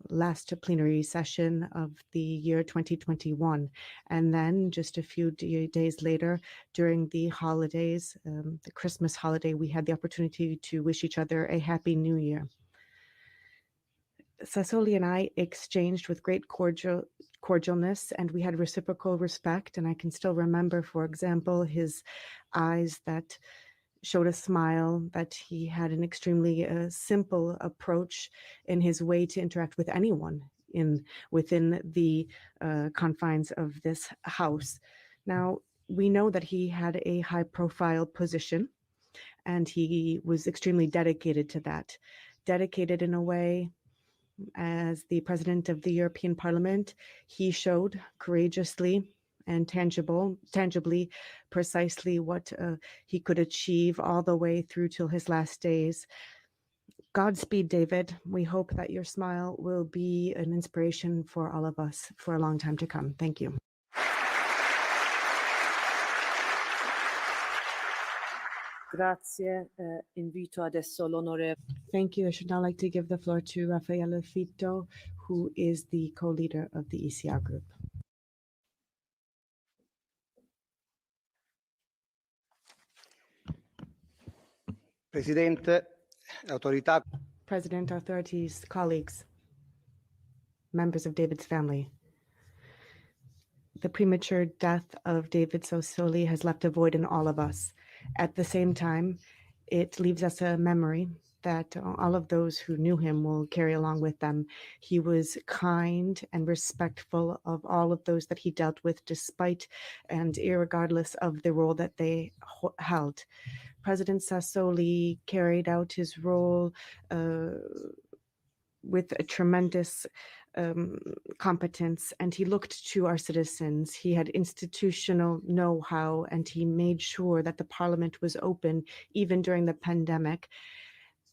last plenary session of the year 2021. And then just a few days later, during the holidays, the Christmas holiday, we had the opportunity to wish each other a happy new year. Sassoli and I exchanged with great cordialness, and we had reciprocal respect. And I can still remember, for example, his eyes that showed a smile, that he had an extremely simple approach in his way to interact with anyone within the confines of this house. Now, we know that he had a high-profile position, and he was extremely dedicated to that. Dedicated in a way, as the president of the European Parliament, he showed courageously and tangibly, precisely what he could achieve all the way through till his last days. Godspeed, David. We hope that your smile will be an inspiration for all of us for a long time to come. Thank you. Grazie. Invito adesso l'onorevole. Thank you. I should now like to give the floor to Raffaele Fitto, who is the co-leader of the ECR group. Presidente, autorità. President, authorities, colleagues, members of David's family. The premature death of David Sassoli has left a void in all of us. At the same time, it leaves us a memory that all of those who knew him will carry along with them. He was kind and respectful of all of those that he dealt with, despite and irregardless of the role that they held. President Sassoli carried out his role with a tremendous competence, and he looked to our citizens. He had institutional know-how, and he made sure that the parliament was open even during the pandemic.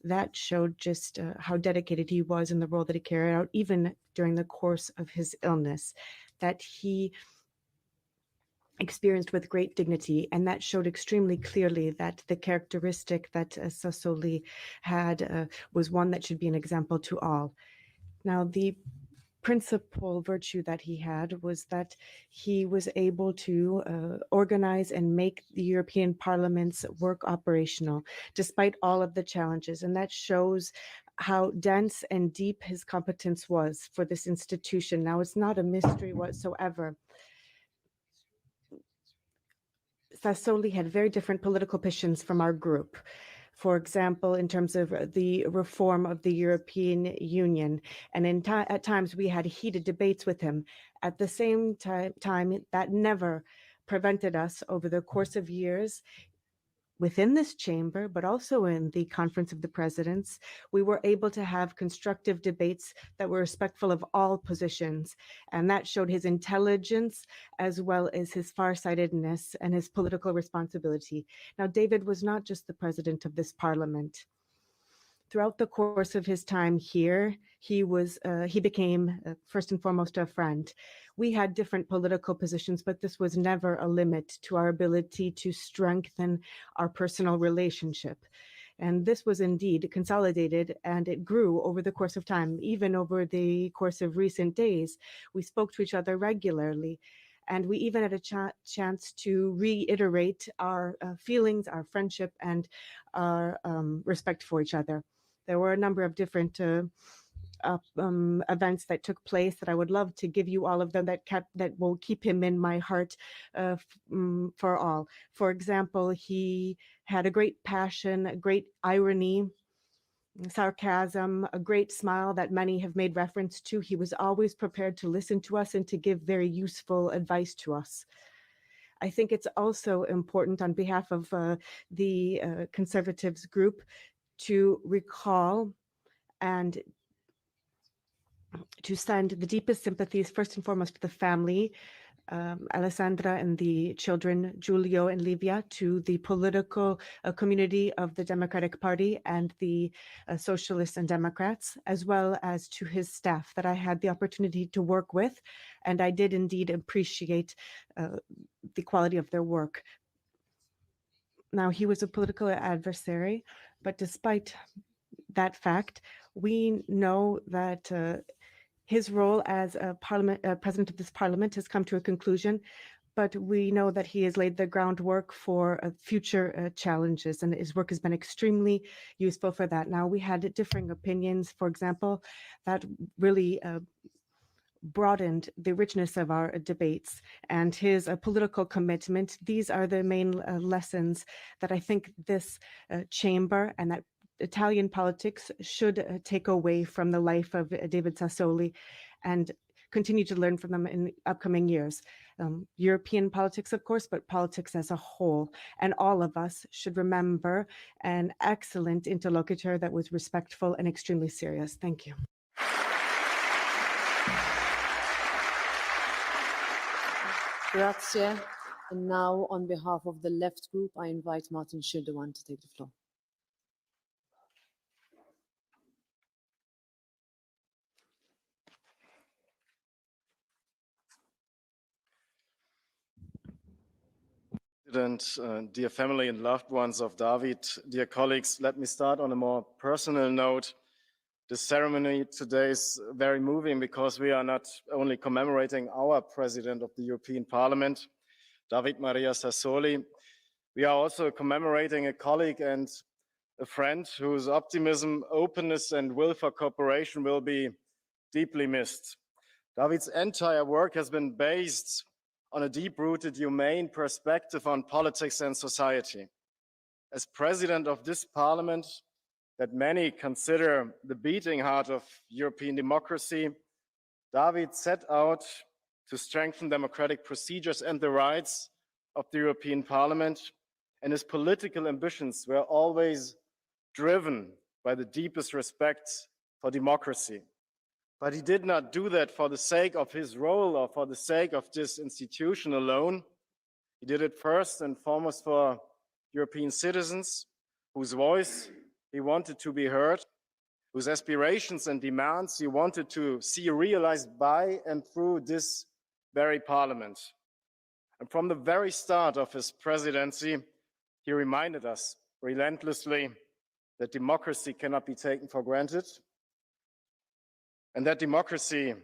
That showed just how dedicated he was in the role that he carried out, even during the course of his illness, that he experienced with great dignity, and that showed extremely clearly that the characteristic that Sassoli had was one that should be an example to all. Now, the principal virtue that he had was that he was able to organize and make the European Parliament's work operational, despite all of the challenges, and that shows how dense and deep his competence was for this institution. Now, it's not a mystery whatsoever. Sassoli had very different political positions from our group. For example, in terms of the reform of the European Union. And at times we had heated debates with him. At the same time, that never prevented us over the course of years within this chamber, but also in the Conference of the Presidents, we were able to have constructive debates that were respectful of all positions. And that showed his intelligence as well as his farsightedness and his political responsibility. Now, David was not just the president of this parliament. Throughout the course of his time here, he became first and foremost a friend. We had different political positions, but this was never a limit to our ability to strengthen our personal relationship. And this was indeed consolidated, and it grew over the course of time. Even over the course of recent days, we spoke to each other regularly. And we even had a chance to reiterate our feelings, our friendship, and our respect for each other. There were a number of different events that took place that I would love to give you all of them that will keep him in my heart for all. For example, he had a great passion, a great irony, sarcasm, a great smile that many have made reference to. He was always prepared to listen to us and to give very useful advice to us. I think it's also important on behalf of the Conservatives group to recall and to send the deepest sympathies, first and foremost, to the family, Alessandra and the children, Giulio and Livia, to the political community of the Democratic Party and the Socialists and Democrats, as well as to his staff that I had the opportunity to work with, and I did indeed appreciate the quality of their work. Now, he was a political adversary, but despite that fact, we know that his role as a president of this parliament has come to a conclusion, but we know that he has laid the groundwork for future challenges, and his work has been extremely useful for that. Now, we had differing opinions, for example, that really broadened the richness of our debates, and his political commitment. These are the main lessons that I think this chamber and that Italian politics should take away from the life of David Sassoli and continue to learn from them in upcoming years. European politics, of course, but politics as a whole. And all of us should remember an excellent interlocutor that was respectful and extremely serious. Thank you. Grazie. And now, on behalf of the left group, I invite Martin Schildewan to take the floor. President, dear family and loved ones of David, dear colleagues, let me start on a more personal note. The ceremony today is very moving because we are not only commemorating our President of the European Parliament, David Maria Sassoli, we are also commemorating a colleague and a friend whose optimism, openness, and will for cooperation will be deeply missed. David's entire work has been based on a deep-rooted humane perspective on politics and society. As president of this parliament that many consider the beating heart of European democracy, David set out to strengthen democratic procedures and the rights of the European Parliament, and his political ambitions were always driven by the deepest respect for democracy. But he did not do that for the sake of his role or for the sake of this institution alone. He did it first and foremost for European citizens whose voice he wanted to be heard, whose aspirations and demands he wanted to see realized by and through this very parliament. And from the very start of his presidency, he reminded us relentlessly that democracy cannot be taken for granted, and that democracy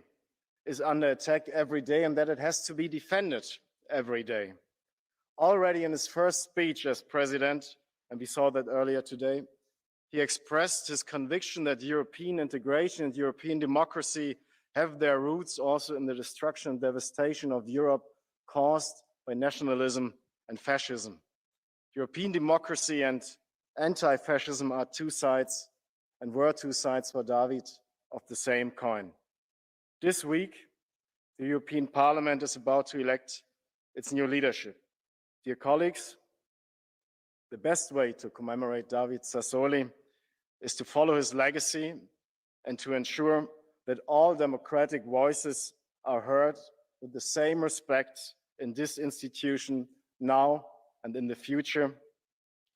is under attack every day and that it has to be defended every day. Already in his first speech as president, and we saw that earlier today, he expressed his conviction that European integration and European democracy have their roots also in the destruction and devastation of Europe caused by nationalism and fascism. European democracy and anti-fascism are two sides and were two sides for David of the same coin. This week, the European Parliament is about to elect its new leadership. Dear colleagues, the best way to commemorate David Sassoli is to follow his legacy and to ensure that all democratic voices are heard with the same respect in this institution now and in the future.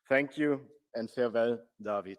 Thank you and farewell, David.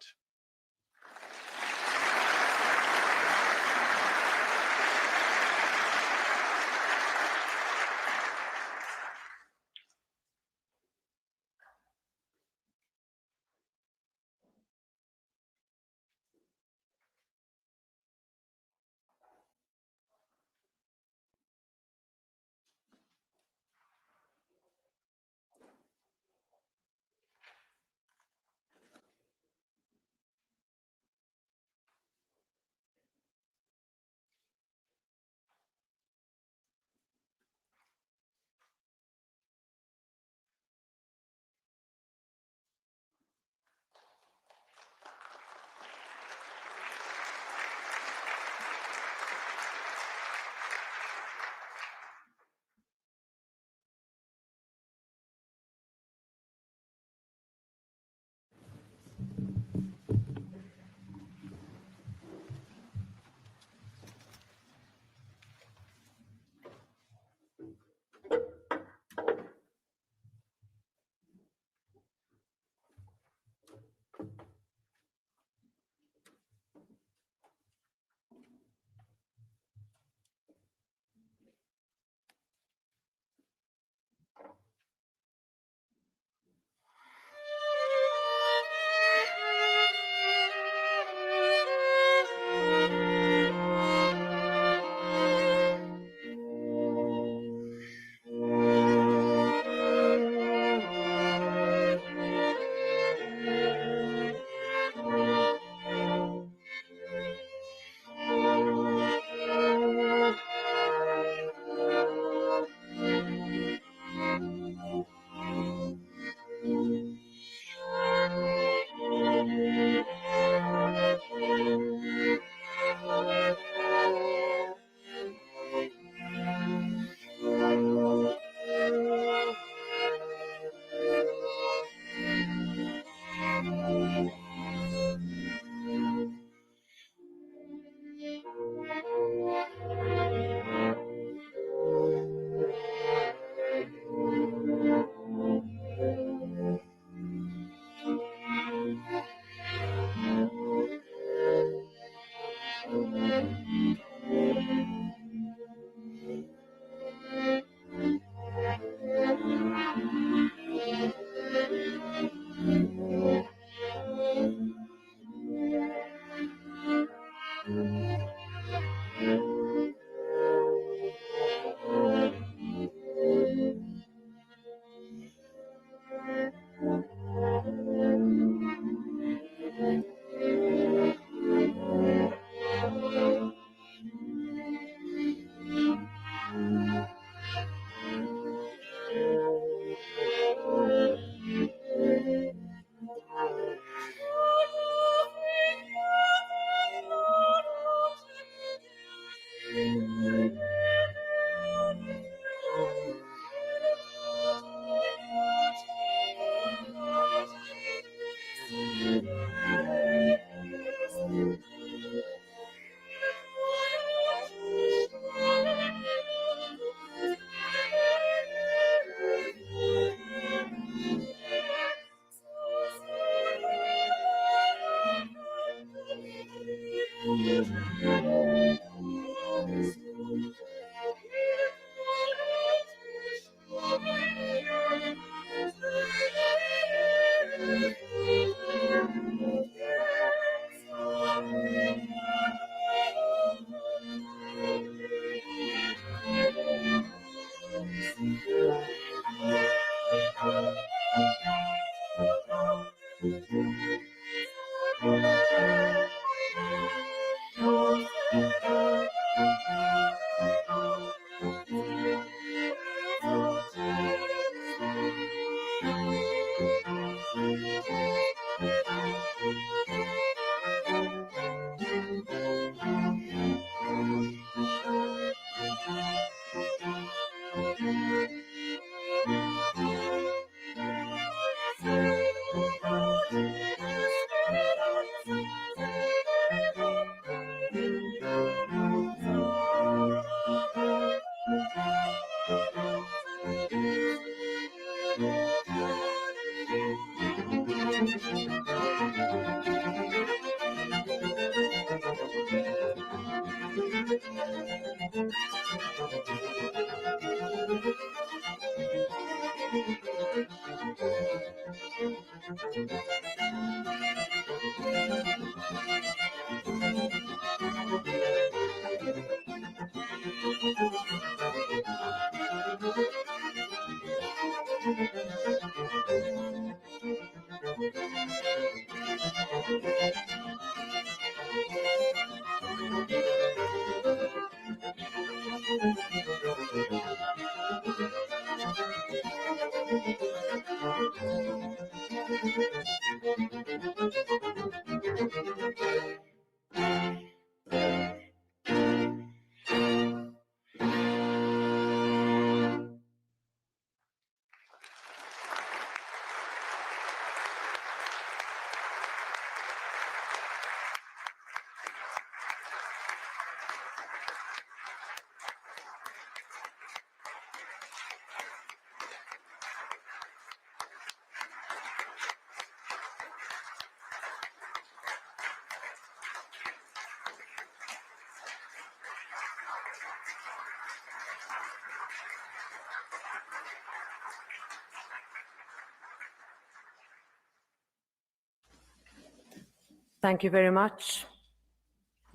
Thank you very much.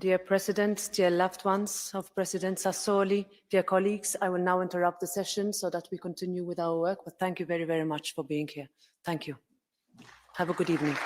Dear President, dear loved ones of President Sassoli, dear colleagues, I will now interrupt the session so that we continue with our work, but thank you very, very much for being here. Thank you. Have a good evening.